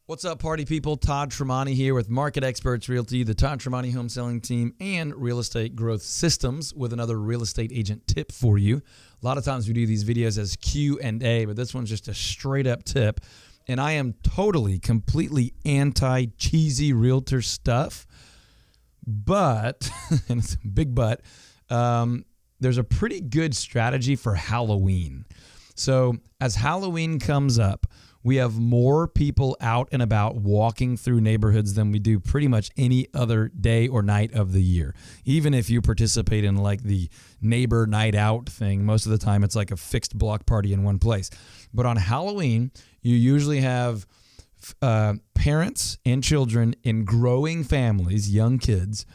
What's up, party people? Todd Tramonte here with Market Experts Realty, the Todd Tramonte Home Selling Team, and Real Estate Growth Systems with another real estate agent tip for you. A lot of times we do these videos as Q&A, but this one's just a straight up tip. And I am totally, completely anti-cheesy realtor stuff. But, and it's a big but, there's a pretty good strategy for Halloween. So as Halloween comes up, we have more people out and about walking through neighborhoods than we do pretty much any other day or night of the year. Even if you participate in like the neighbor night out thing, most of the time it's like a fixed block party in one place. But on Halloween, you usually have parents and children in growing families, young kids,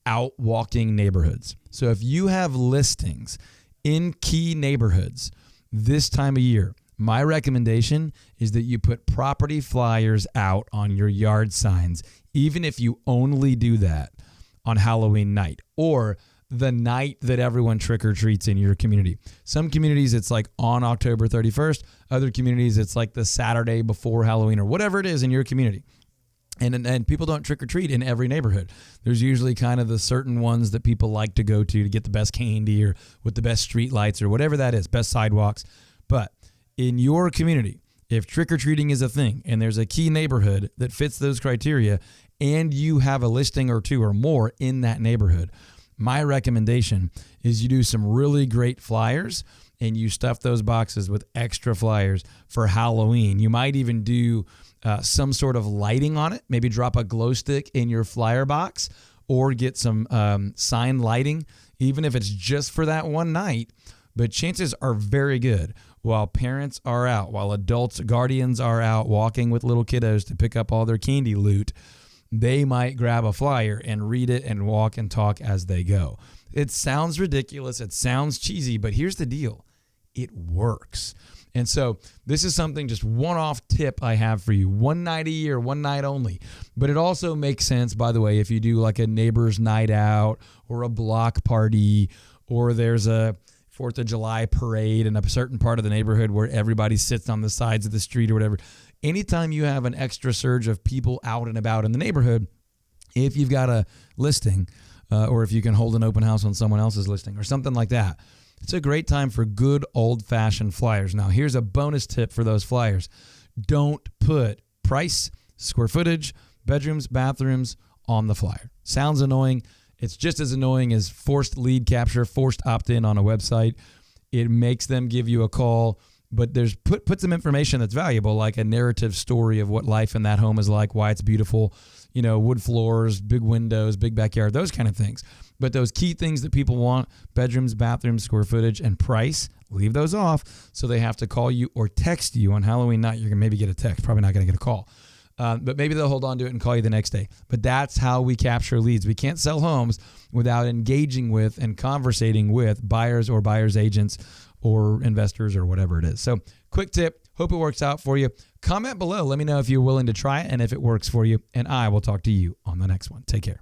out walking neighborhoods. So if you have listings in key neighborhoods this time of year, my recommendation is that you put property flyers out on your yard signs, even if you only do that on Halloween night or the night that everyone trick-or-treats in your community. Some communities, it's like on October 31st. Other communities, it's like the Saturday before Halloween or whatever it is in your community. And people don't trick-or-treat in every neighborhood. There's usually kind of the certain ones that people like to go to get the best candy or with the best street lights or whatever that is, best sidewalks. But in your community, if trick-or-treating is a thing and there's a key neighborhood that fits those criteria and you have a listing or two or more in that neighborhood, my recommendation is you do some really great flyers and you stuff those boxes with extra flyers for Halloween. You might even do some sort of lighting on it, maybe drop a glow stick in your flyer box or get some sign lighting, even if it's just for that one night. But chances are very good while parents are out, while adults, guardians are out walking with little kiddos to pick up all their candy loot, they might grab a flyer and read it and walk and talk as they go. It sounds ridiculous. It sounds cheesy, but here's the deal. It works. And so this is something, just one-off tip I have for you. One night a year, one night only. But it also makes sense, by the way, if you do like a neighbor's night out or a block party or there's a 4th of July parade in a certain part of the neighborhood where everybody sits on the sides of the street or whatever. Anytime you have an extra surge of people out and about in the neighborhood, if you've got a listing or if you can hold an open house on someone else's listing or something like that, it's a great time for good old-fashioned flyers. Now, here's a bonus tip for those flyers. Don't put price, square footage, bedrooms, bathrooms on the flyer. Sounds annoying. It's just as annoying as forced lead capture, forced opt-in on a website. It makes them give you a call, but there's put some information that's valuable, like a narrative story of what life in that home is like, why it's beautiful, wood floors, big windows, big backyard, those kind of things. But those key things that people want, bedrooms, bathrooms, square footage, and price, leave those off so they have to call you or text you on Halloween night. You're going to maybe get a text, probably not going to get a call. But maybe they'll hold on to it and call you the next day. But that's how we capture leads. We can't sell homes without engaging with and conversating with buyers or buyers agents or investors or whatever it is. So quick tip. Hope it works out for you. Comment below. Let me know if you're willing to try it and if it works for you. And I will talk to you on the next one. Take care.